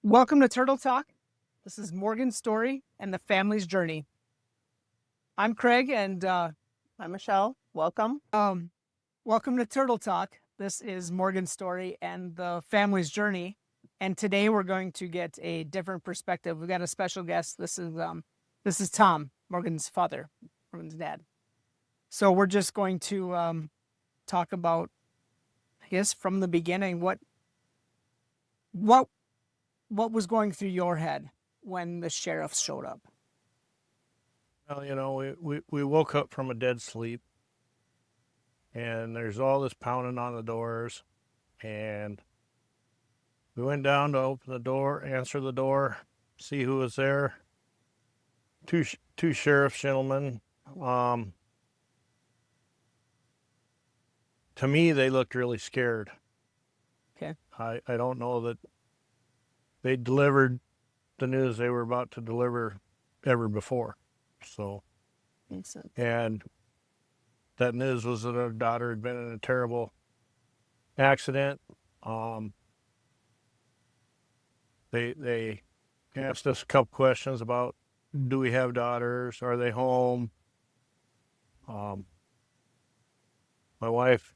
Welcome to Turtle Talk. This is Morgan's story and the family's journey. I'm Craig, and I'm Michelle. Welcome. welcome to Turtle Talk. This is Morgan's story and the family's journey. And today we're going to get a different perspective. We've got a special guest. This is Tom, Morgan's father, Morgan's dad. So we're just going to talk about, I guess, from the beginning, what was going through your head when the sheriff showed up. Well, we woke up from a dead sleep, and there's all this pounding on the doors, and we went down to open the door, answer the door, see who was there. Two sheriff gentlemen. To me, they looked really scared. Okay. I don't know that they delivered the news they were about to deliver ever before. So, Makes sense. and that news was that our daughter had been in a terrible accident. They asked us a couple questions about, do we have daughters? Are they home? My wife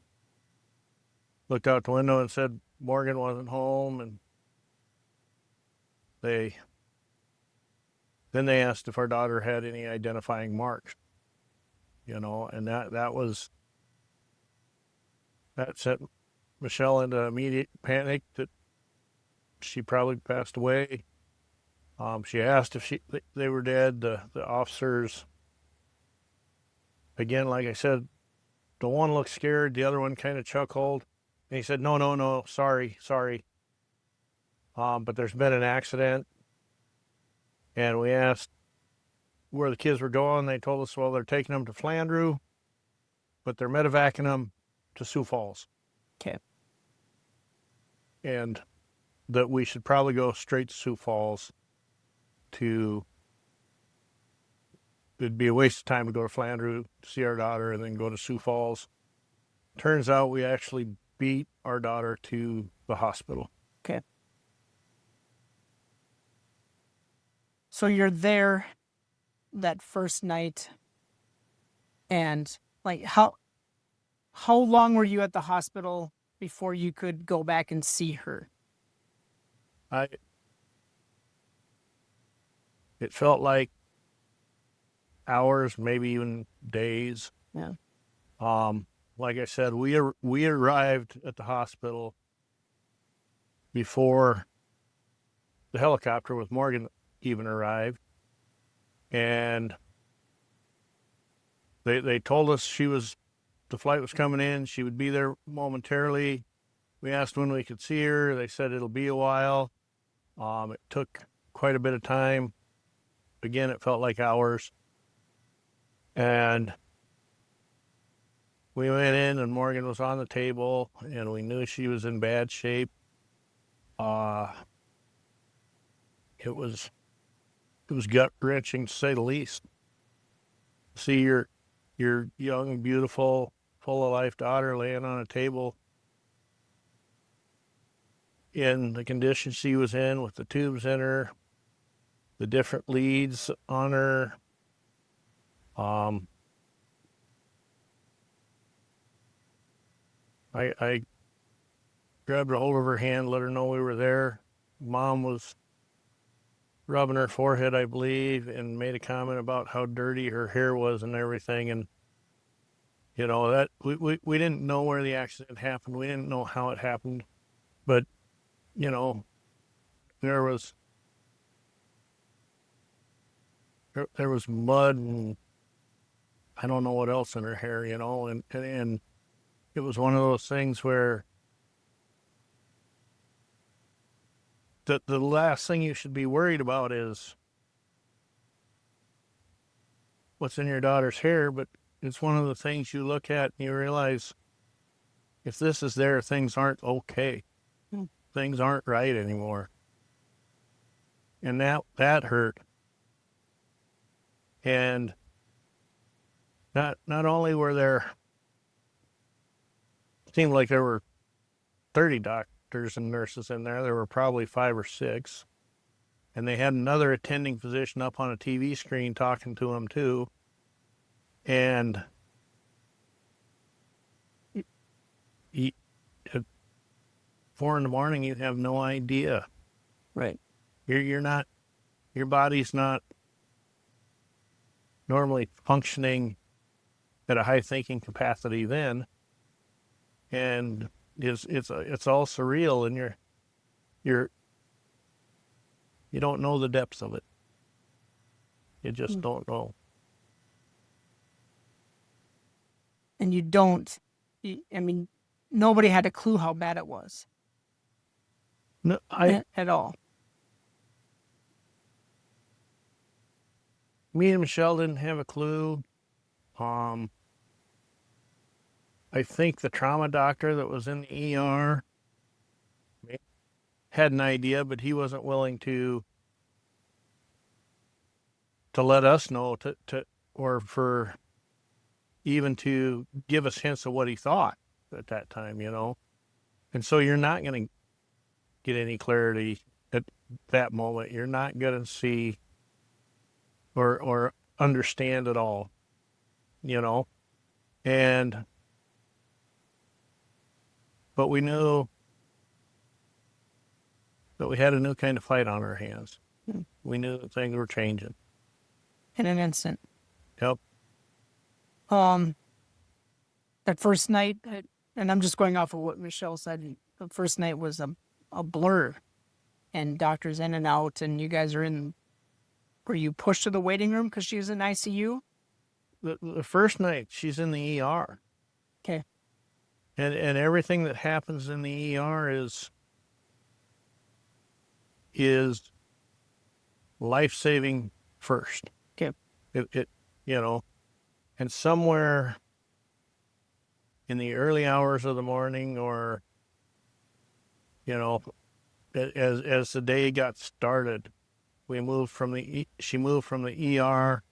looked out the window and said Morgan wasn't home, and then they asked if our daughter had any identifying marks, and that sent Michelle into immediate panic that she probably passed away. She asked if they were dead. The officers, again, like I said, the one looked scared, the other one kind of chuckled, and he said, no, sorry. But there's been an accident, and we asked where the kids were going. They told us, well, they're taking them to Flandreau, but they're Medevacing them to Sioux Falls. Okay. And that we should probably go straight to Sioux Falls. It'd be a waste of time to go to Flandreau to see our daughter and then go to Sioux Falls. Turns out we actually beat our daughter to the hospital. Okay. So you're there that first night, and like how long were you at the hospital before you could go back and see her? It felt like hours, maybe even days. Yeah. Like I said, we arrived at the hospital before the helicopter with Morgan even arrived, and they told us the flight was coming in. She would be there momentarily. We asked when we could see her. They said it'll be a while. It took quite a bit of time. Again, it felt like hours. And we went in, and Morgan was on the table, and we knew she was in bad shape. It was gut-wrenching, to say the least. See your young, beautiful, full-of-life daughter laying on a table in the condition she was in, with the tubes in her, the different leads on her. I grabbed a hold of her hand, let her know we were there. Mom was rubbing her forehead, I believe, and made a comment about how dirty her hair was and everything. And that we didn't know where the accident happened. We didn't know how it happened, but there was mud, and I don't know what else in her hair, and it was one of those things where the last thing you should be worried about is what's in your daughter's hair, but it's one of the things you look at and you realize, if this is there, things aren't okay. Things aren't right anymore. And that hurt. And not only were there, seemed like there were 30 doctors and nurses in there. There were probably 5 or 6. And they had another attending physician up on a TV screen talking to him too. And at 4 a.m, you have no idea. Right. You're not, your body's not normally functioning at a high thinking capacity then. And it's all surreal, and you don't know the depths of it. You just don't know. And you don't, I mean, nobody had a clue how bad it was. No, At all. Me and Michelle didn't have a clue. I think the trauma doctor that was in the ER had an idea, but he wasn't willing to let us know or for even to give us hints of what he thought at that time, And so you're not going to get any clarity at that moment. You're not going to see or understand it all, And but we knew that we had a new kind of fight on our hands. We knew that things were changing. In an instant. Yep. That first night, and I'm just going off of what Michelle said, the first night was a blur, and doctors in and out, and you guys were you pushed to the waiting room because she was in ICU? The first night she's in the ER. Okay. And everything that happens in the ER is life-saving first. Okay. It and somewhere in the early hours of the morning, or as the day got started, she moved from the ER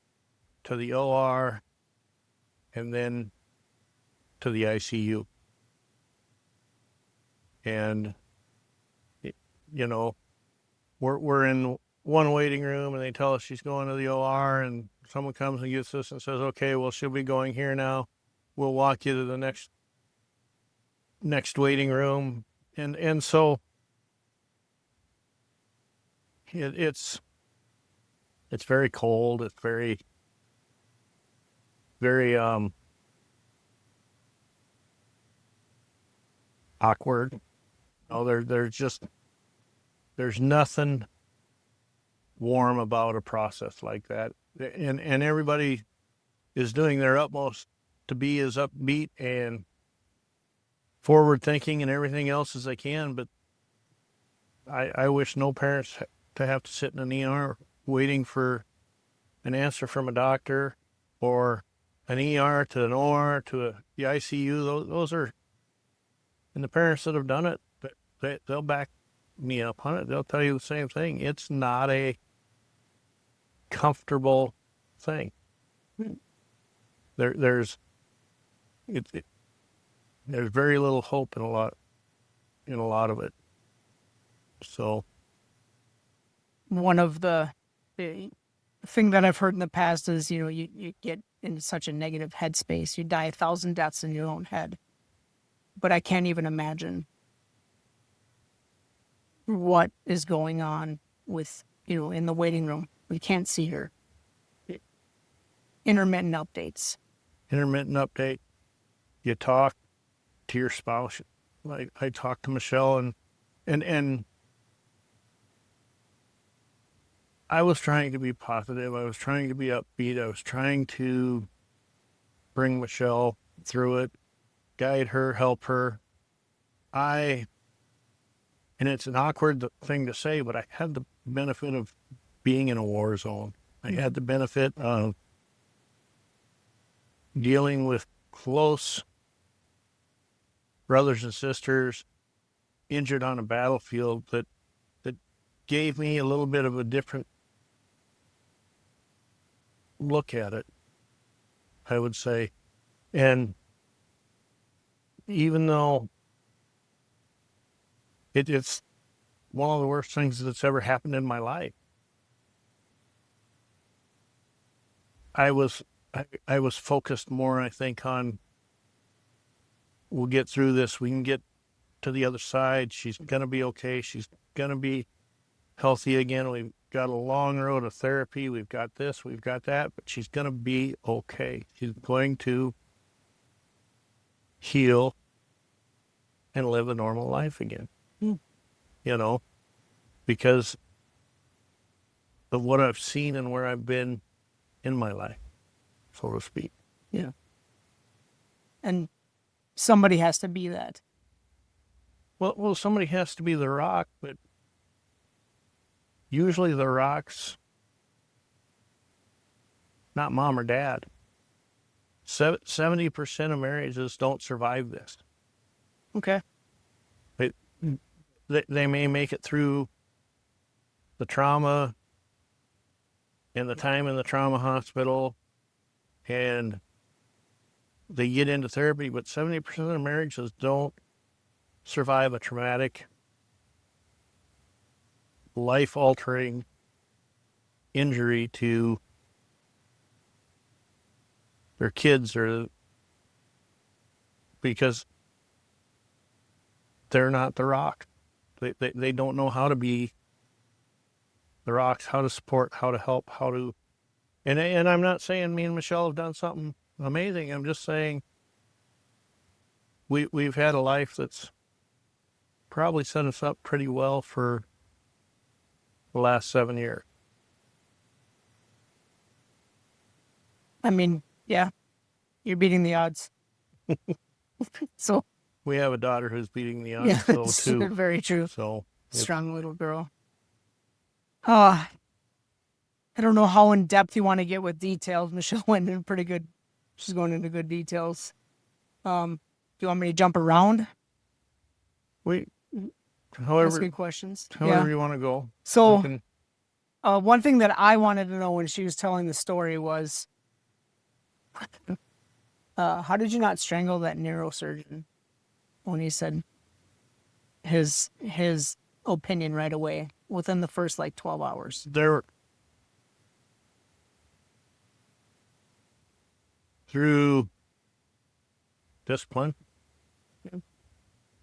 to the OR and then to the ICU. And we're in one waiting room, and they tell us she's going to the OR, and someone comes and gets us and says, okay, well, she'll be going here now. We'll walk you to the next waiting room. And so it's very cold. It's very, very awkward. There's nothing warm about a process like that. And everybody is doing their utmost to be as upbeat and forward thinking and everything else as they can. But I wish no parents to have to sit in an ER waiting for an answer from a doctor, or an ER to an OR to the ICU. Those are, and the parents that have done it, they'll back me up on it. They'll tell you the same thing. It's not a comfortable thing. There's very little hope in a lot of it. So One of the thing that I've heard in the past is, you get in such a negative headspace, you die 1,000 deaths in your own head. But I can't even imagine what is going on with, in the waiting room. We can't see her. Intermittent updates. You talk to your spouse. I talked to Michelle, and I was trying to be positive. I was trying to be upbeat. I was trying to bring Michelle through it, guide her, help her. And it's an awkward thing to say, but I had the benefit of being in a war zone. I had the benefit of dealing with close brothers and sisters injured on a battlefield that gave me a little bit of a different look at it, I would say. And even though it's one of the worst things that's ever happened in my life, I was I was focused more, I think, on we'll get through this. We can get to the other side. She's gonna be okay. She's gonna be healthy again. We've got a long road of therapy. We've got this, we've got that, but she's gonna be okay. She's going to heal and live a normal life again. Hmm. You know, because of what I've seen and where I've been in my life, so to speak. Yeah. And somebody has to be that. Well, somebody has to be the rock, but usually the rock's not mom or dad. 70% of marriages don't survive this. Okay. They may make it through the trauma and the time in the trauma hospital, and they get into therapy, but 70% of marriages don't survive a traumatic, life-altering injury to their kids, or because they're not the rock. They don't know how to be the rocks, how to support, how to help, how to, and I'm not saying me and Michelle have done something amazing. I'm just saying we've had a life that's probably set us up pretty well for the last 7 years. I mean, yeah, you're beating the odds. So We have a daughter who's beating the odds, yeah, so it's too. very true. So Strong little girl. I don't know how in depth you want to get with details. Michelle went in pretty good. She's going into good details. Do you want me to jump around? we, Ask however, good questions. however you want to go. So, I can- one thing that I wanted to know when she was telling the story was, how did you not strangle that neurosurgeon when he said his opinion right away within the first like 12 hours? there through discipline, Yeah.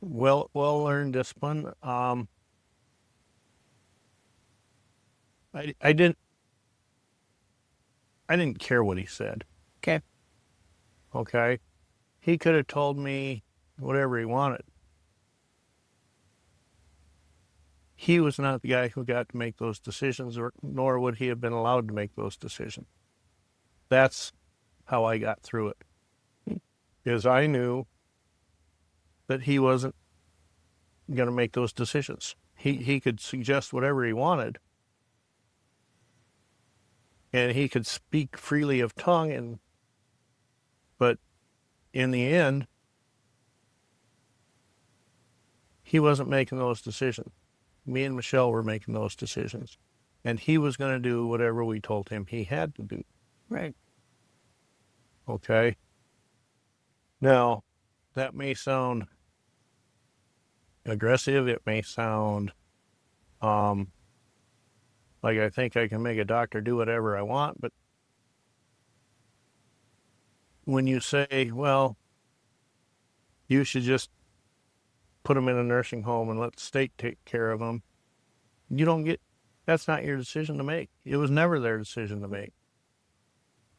well learned discipline. I didn't care what he said. Okay. Okay, he could have told me whatever he wanted. He was not the guy who got to make those decisions, nor would he have been allowed to make those decisions. That's how I got through it, is I knew that he wasn't going to make those decisions. He could suggest whatever he wanted, and he could speak freely of tongue, but in the end, he wasn't making those decisions. Me and Michelle were making those decisions, and he was going to do whatever we told him he had to do. Right. Okay. Now, that may sound aggressive. It may sound like I think I can make a doctor do whatever I want. But when you say, well, you should just put them in a nursing home and let the state take care of them, you don't get, that's not your decision to make. It was never their decision to make.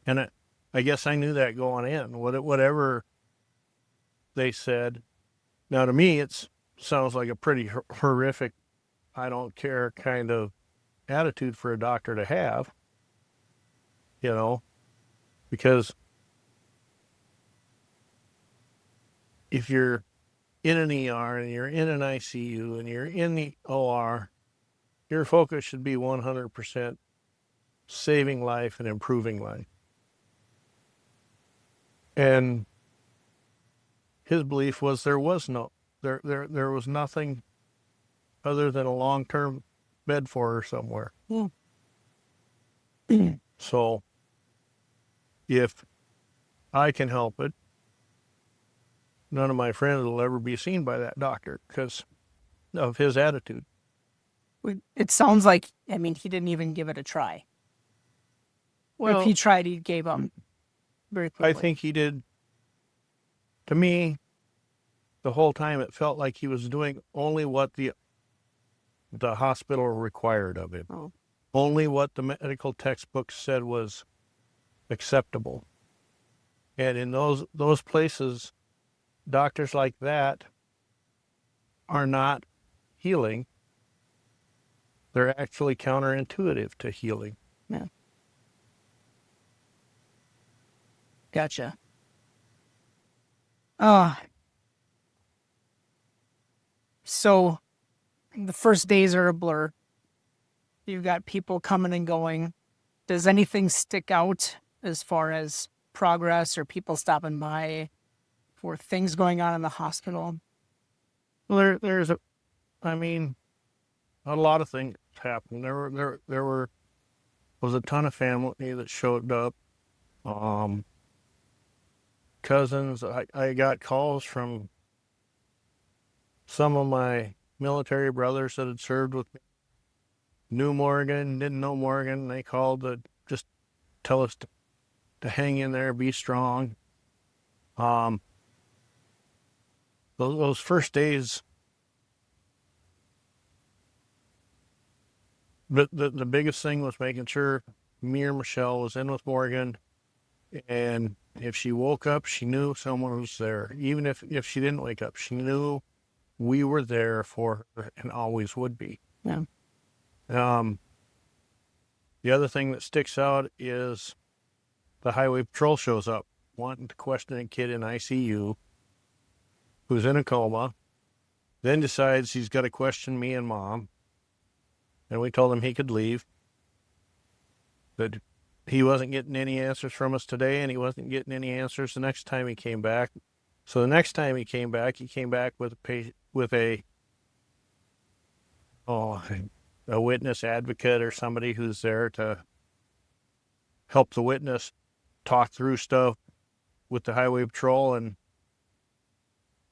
And I guess I knew that going in. Whatever they said. Now, to me, it sounds like a pretty horrific, I don't care kind of attitude for a doctor to have, because if you're in an ER and you're in an ICU and you're in the OR, your focus should be 100% saving life and improving life. And his belief was there was nothing other than a long-term bed for her somewhere. Yeah. So if I can help it, none of my friends will ever be seen by that doctor because of his attitude. It sounds like, I mean, he didn't even give it a try. if he tried, he gave up very quickly. I think he did. To me, the whole time it felt like he was doing only what the hospital required of him. Oh. Only what the medical textbooks said was acceptable. And in those places, doctors like that are not healing. They're actually counterintuitive to healing. Yeah. Gotcha. So the first days are a blur. You've got people coming and going. Does anything stick out as far as progress or people stopping by for things going on in the hospital? Well, there's a lot of things happened. There was a ton of family that showed up. Cousins. I got calls from some of my military brothers that had served with me. Knew Morgan, didn't know Morgan. They called to just tell us to hang in there, be strong. Those first days, the biggest thing was making sure me or Michelle was in with Morgan, and if she woke up, she knew someone was there. Even if she didn't wake up, she knew we were there for her and always would be. Yeah. The other thing that sticks out is the highway patrol shows up wanting to question a kid in ICU who's in a coma, then decides he's got to question me and Mom. And we told him he could leave, that he wasn't getting any answers from us today, and he wasn't getting any answers the next time he came back. So the next time he came back with a witness advocate or somebody who's there to help the witness talk through stuff with the highway patrol. And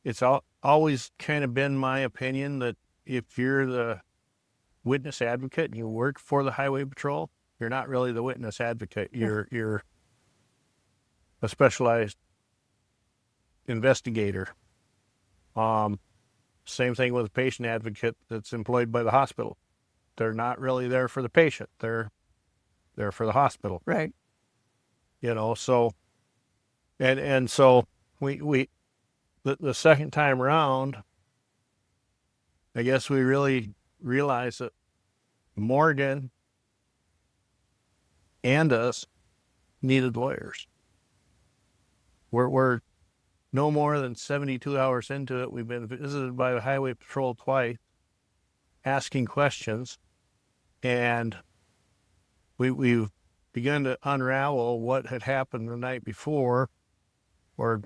it's always kind of been my opinion that if you're the witness advocate and you work for the highway patrol, you're not really the witness advocate. You're a specialized investigator. Same thing with a patient advocate that's employed by the hospital. They're not really there for the patient. They're there for the hospital. Right. So and so we the second time around, I guess we really realized that Morgan and us needed lawyers. We're no more than 72 hours into it. We've been visited by the highway patrol twice, asking questions, and we've begun to unravel what had happened the night before or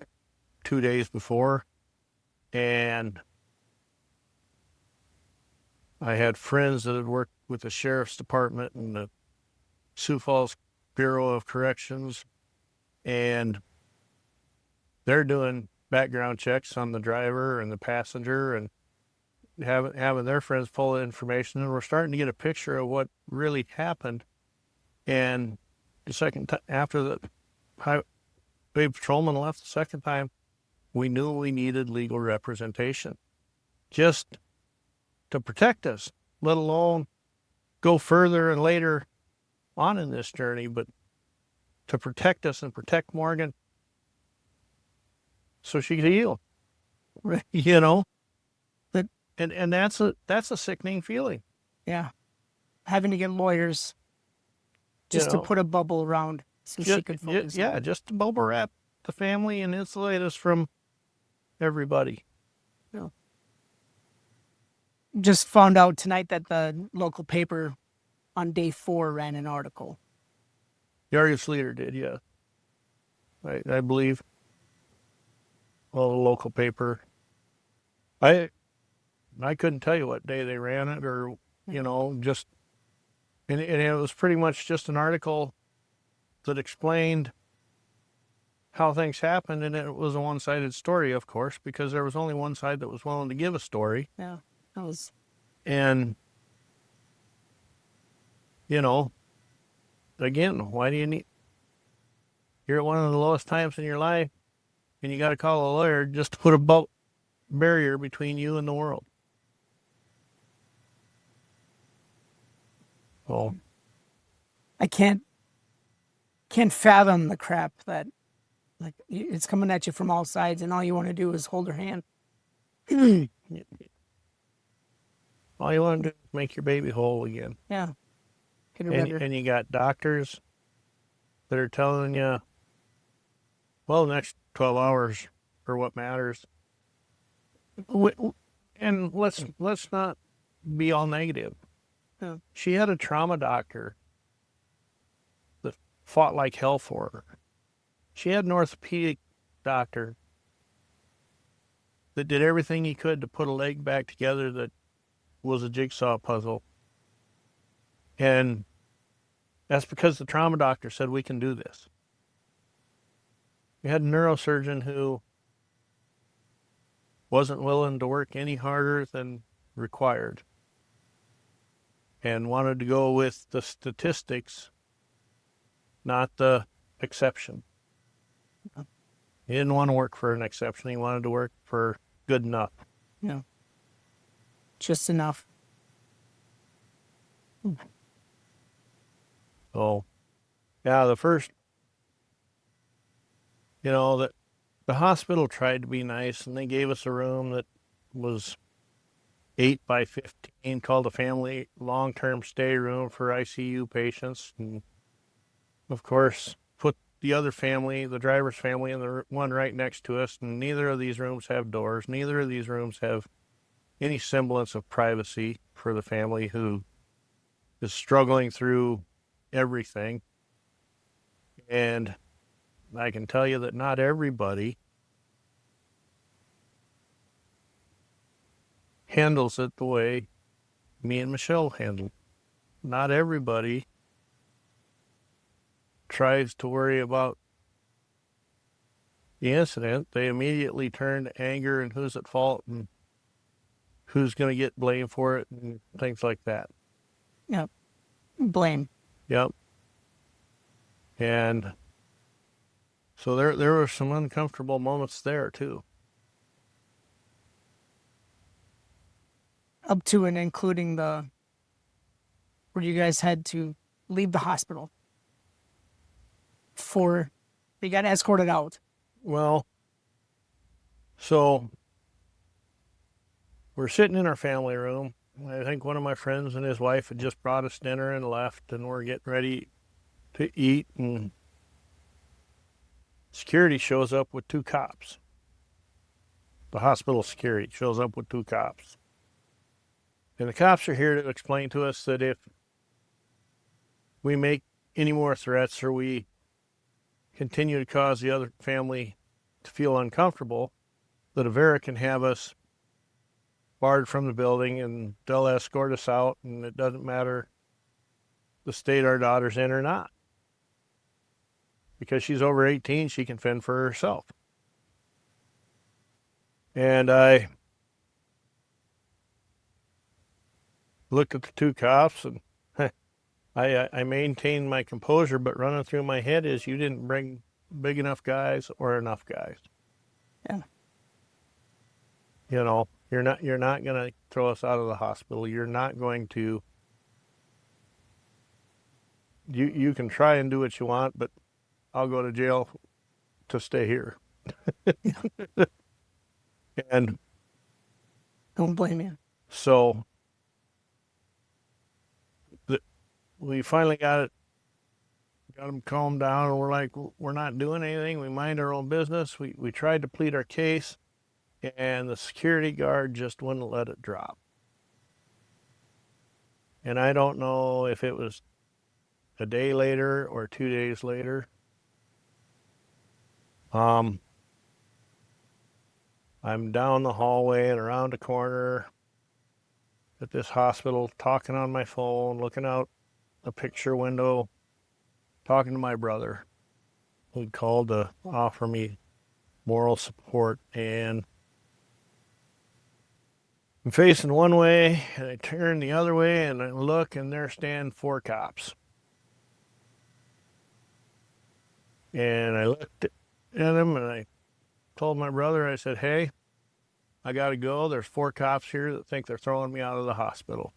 2 days before. And I had friends that had worked with the sheriff's department and the Sioux Falls Bureau of Corrections, and they're doing background checks on the driver and the passenger and having their friends pull the information, and we're starting to get a picture of what really happened. And the second time, after the highway patrolman left the second time, we knew we needed legal representation just to protect us, let alone go further and later on in this journey, but to protect us and protect Morgan so she could heal. Right. But and that's a sickening feeling. Yeah. Having to get lawyers just to put a bubble around so she could focus. Yeah, just to bubble wrap the family and insulate us from everybody. Yeah. Just found out tonight that the local paper on day 4 ran an article. The Argus Leader did, yeah. I believe. Well, the local paper. I couldn't tell you what day they ran it, or just, and it was pretty much just an article that explained how things happened, and it was a one-sided story, of course, because there was only one side that was willing to give a story. Yeah, that was. And again, why do you need You're at one of the lowest times in your life, and you got to call a lawyer just to put a barrier between you and the world. Oh, I can't fathom the crap that like it's coming at you from all sides, and all you want to do is hold her hand. all you want to do is make your baby whole again. Yeah, get her And, better. and you got doctors that are telling you, well, the next 12 hours are what matters. And let's not be all negative. Yeah. She had a trauma doctor that fought like hell for her. She had an orthopedic doctor that did everything he could to put a leg back together that was a jigsaw puzzle. And that's because the trauma doctor said, we can do this. We had a neurosurgeon who wasn't willing to work any harder than required and wanted to go with the statistics, not the exception. He didn't want to work for an exception. He wanted to work for good enough. Yeah, just enough. So, yeah, the first, that the hospital tried to be nice, and they gave us a room that was 8 by 15, called a family long-term stay room for ICU patients. And of course, put the other family, the driver's family, and the one right next to us. And neither of these rooms have doors. Neither of these rooms have any semblance of privacy for the family who is struggling through everything. And I can tell you that not everybody handles it the way me and Michelle handled. Not everybody tries to worry about the incident. They immediately turn to anger and who's at fault and who's going to get blamed for it and things like that. Yep. Blame. Yep. And so there were some uncomfortable moments there too. Up to and including the where you guys had to leave the hospital for you got escorted out. Well, so we're sitting in our family room. I think one of my friends and his wife had just brought us dinner and left, and we're getting ready to eat, and security shows up with 2 cops. The hospital security shows up with 2 cops. And the cops are here to explain to us that if we make any more threats or we continue to cause the other family to feel uncomfortable, that Avera can have us barred from the building and they'll escort us out, and it doesn't matter the state our daughter's in or not. Because she's over 18, she can fend for herself. And I looked at the 2 cops, and I maintained my composure, but running through my head is, you didn't bring big enough guys or enough guys. Yeah. You're not going to throw us out of the hospital. You're not going to. You can try and do what you want, but I'll go to jail to stay here. And Don't blame you. so we finally got them calmed down, and we're like, we're not doing anything. We mind our own business. We tried to plead our case, and the security guard just wouldn't let it drop. And I don't know if it was a day later or 2 days later. I'm down the hallway and around a corner at this hospital, talking on my phone, looking out a picture window, talking to my brother, who called to offer me moral support. And I'm facing one way, and I turn the other way, and I look, and there stand 4 cops. And I looked at him and I told my brother, I said, hey, I got to go. There's 4 cops here that think they're throwing me out of the hospital.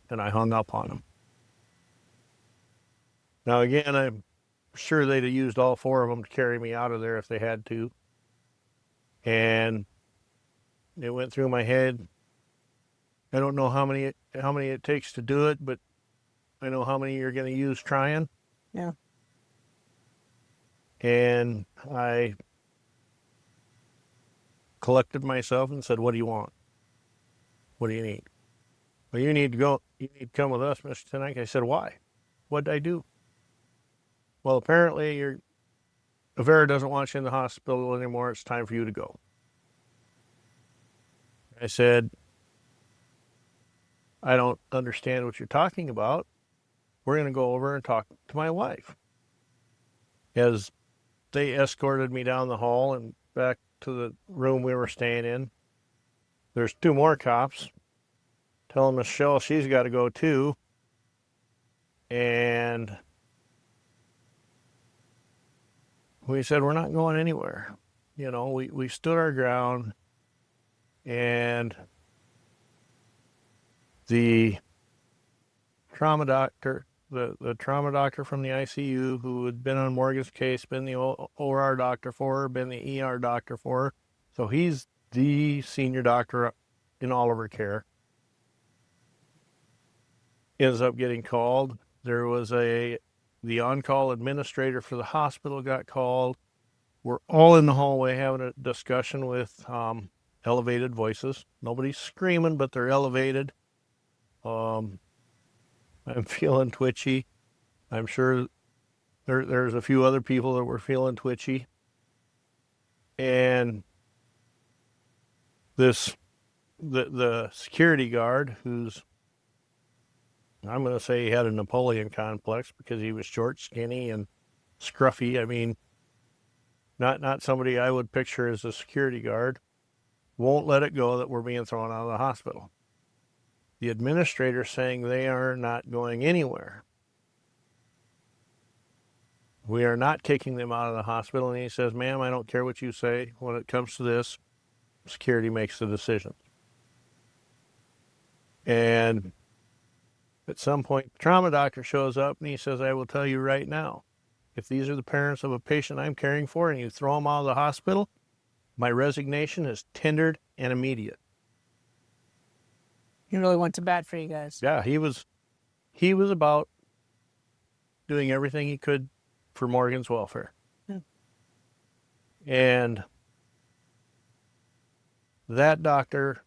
And I hung up on them. Now, again, I'm sure they'd have used all 4 of them to carry me out of there if they had to. And it went through my head. I don't know how many it takes to do it, but I know how many you're going to use trying. Yeah. And I collected myself and said, what do you want? What do you need? Well, you need to go. You need to come with us, Mr. Tonight. I said, why? What did I do? Well, apparently Avera doesn't want you in the hospital anymore. It's time for you to go. I said, I don't understand what you're talking about. We're going to go over and talk to my wife. As they escorted me down the hall and back to the room we were staying in, there's 2 more cops telling Michelle she's got to go too. And we said, we're not going anywhere. You know, we stood our ground, and the trauma doctor, the trauma doctor from the ICU who had been on Morgan's case, been the OR doctor for her, been the ER doctor for her. So he's the senior doctor in all of her care. Ends up getting called. There was the on-call administrator for the hospital got called. We're all in the hallway having a discussion with elevated voices. Nobody's screaming, but they're elevated. I'm feeling twitchy. I'm sure there's a few other people that were feeling twitchy. And the security guard, who's, I'm going to say he had a Napoleon complex because he was short, skinny, and scruffy. I mean, not somebody I would picture as a security guard, won't let it go that we're being thrown out of the hospital. The administrator saying they are not going anywhere. We are not kicking them out of the hospital. And he says, ma'am, I don't care what you say. When it comes to this, security makes the decision. And at some point, the trauma doctor shows up and he says, I will tell you right now, if these are the parents of a patient I'm caring for and you throw them out of the hospital, my resignation is tendered and immediate. He really went to bat for you guys. Yeah, he was about doing everything he could for Morgan's welfare. Yeah. And that doctor,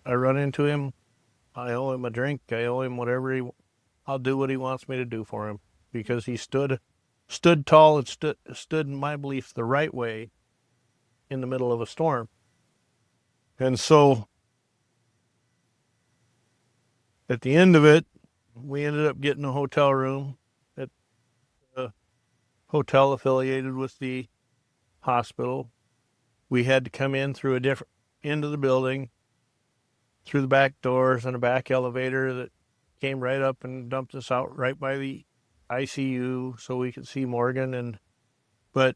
I run into him, I owe him a drink, I owe him whatever I'll do what he wants me to do for him, because he stood tall and stood in my belief the right way in the middle of a storm. And so at the end of it, we ended up getting a hotel room at a hotel affiliated with the hospital. We had to come in through a different end of the building, through the back doors and a back elevator that came right up and dumped us out right by the ICU so we could see Morgan. But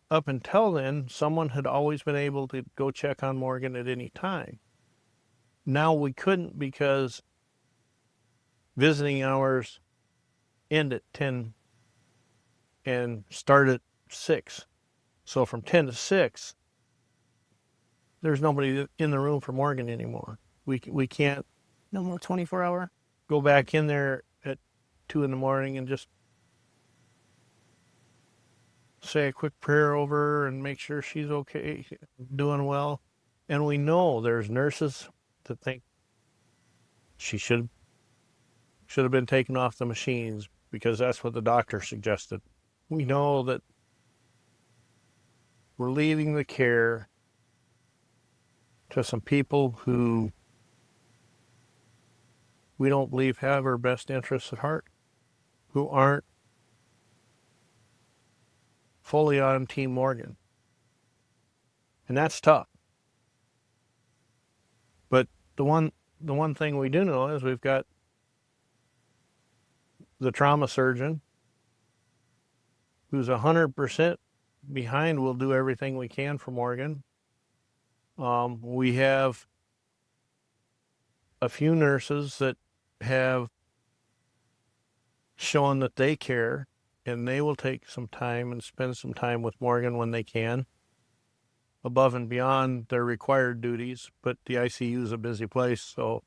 up until then, someone had always been able to go check on Morgan at any time. Now we couldn't, because visiting hours end at 10 and start at 6. So from 10 to 6, there's nobody in the room for Morgan anymore. We can't. No more 24-hour. Go back in there at 2 in the morning and just say a quick prayer over her and make sure she's okay, doing well. And we know there's nurses that think she should have been taken off the machines because that's what the doctor suggested. We know that we're leaving the care to some people who we don't believe have our best interests at heart, who aren't fully on Team Morgan. And that's tough. But the one thing we do know is we've got the trauma surgeon who's 100% behind, will do everything we can for Morgan. We have a few nurses that have shown that they care, and they will take some time and spend some time with Morgan when they can, above and beyond their required duties. But the ICU is a busy place, so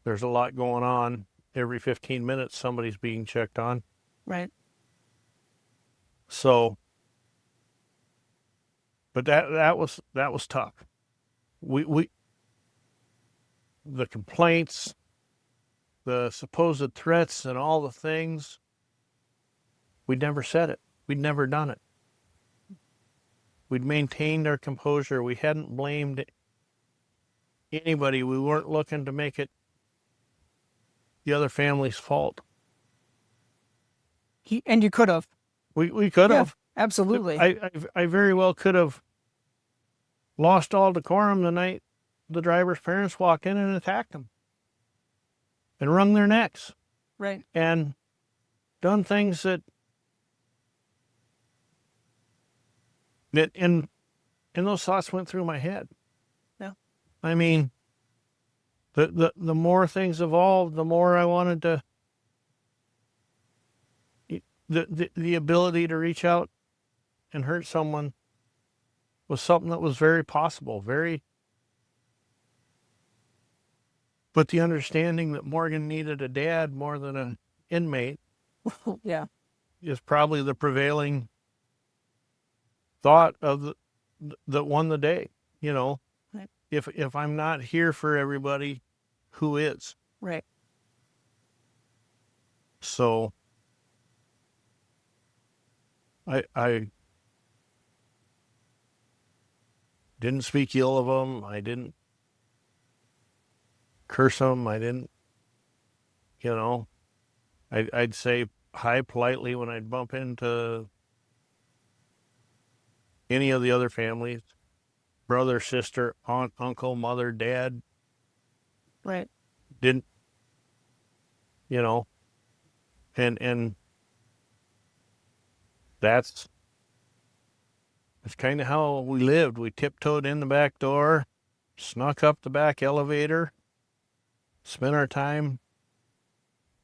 there's a lot going on. Every 15 minutes, somebody's being checked on. Right. So, but that was tough. We the complaints, the supposed threats, and all the things. We'd never said it. We'd never done it. We'd maintained our composure. We hadn't blamed anybody. We weren't looking to make it the other family's fault. And you could have. We could have. Absolutely. I very well could have lost all decorum the night the driver's parents walked in and attacked them and wrung their necks. Right. And done things that and those thoughts went through my head. Yeah. I mean, the more things evolved, the more I wanted to the ability to reach out and hurt someone was something that was very possible, but the understanding that Morgan needed a dad more than an inmate Yeah. is probably the prevailing thought of that won the day. You know, Right. If I'm not here for everybody, who is? Right. So I didn't speak ill of them. I didn't curse them. I didn't, I'd say hi politely when I'd bump into any of the other families, brother, sister, aunt, uncle, mother, dad. Right. Didn't, and that's kind of how we lived. We tiptoed in the back door, snuck up the back elevator, spent our time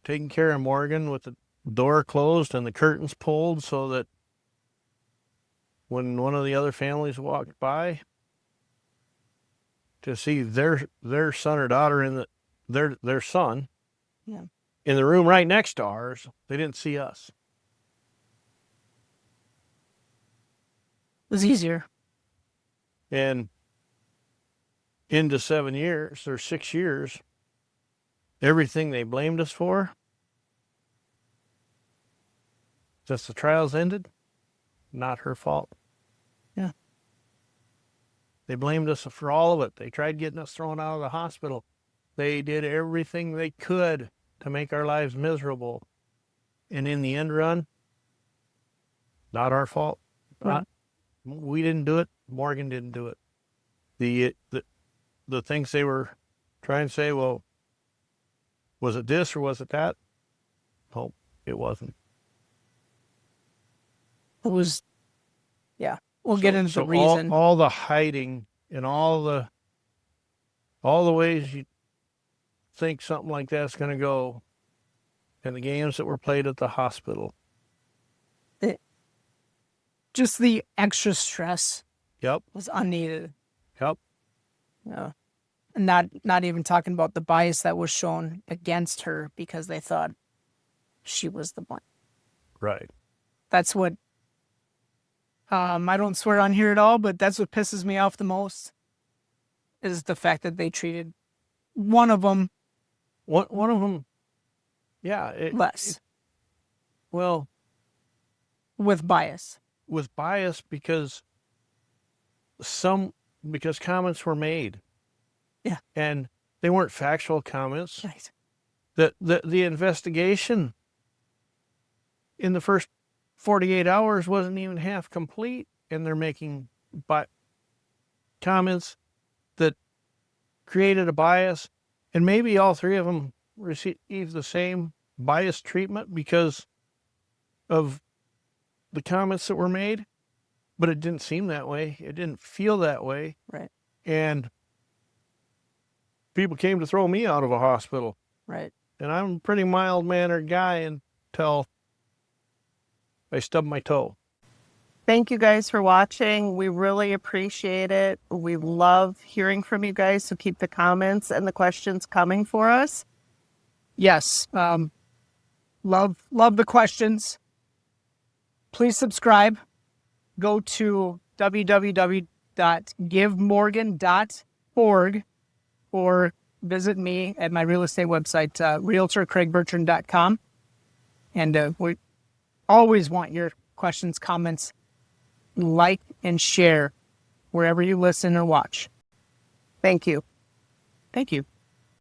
taking care of Morgan with the door closed and the curtains pulled so that when one of the other families walked by to see their son or daughter in their son Yeah. in the room right next to ours, they didn't see us. It was easier. And into 7 years or 6 years, everything they blamed us for, since the trials ended, not her fault. Yeah. They blamed us for all of it. They tried getting us thrown out of the hospital. They did everything they could to make our lives miserable. And in the end run, not our fault. Right. We didn't do it. Morgan didn't do it. The things they were trying to say, well, was it this or was it that? No, it wasn't. It was, yeah. We'll get into the So reason. all the hiding and all the ways you think something like that's going to go, and the games that were played at the hospital. Just the extra stress Yep. was unneeded. Yep. Yeah. And not even talking about the bias that was shown against her because they thought she was the one. Right. That's what I don't swear on here at all, but that's what pisses me off the most is the fact that they treated one of them One of them, yeah. less Well, with bias. with bias because comments were made. Yeah. And they weren't factual comments. Right. The investigation in the first 48 hours wasn't even half complete, and they're making comments that created a bias, and maybe all three of them received the same bias treatment because of the comments that were made, but it didn't seem that way. It didn't feel that way. Right. And people came to throw me out of a hospital. Right. And I'm a pretty mild-mannered guy until I stubbed my toe. Thank you guys for watching. We really appreciate it. We love hearing from you guys, so keep the comments and the questions coming for us. Yes. Love the questions. Please subscribe. Go to www.givemorgan.org or visit me at my real estate website, realtorcraigbertrand.com. And we always want your questions, comments, like, and share wherever you listen or watch. Thank you. Thank you.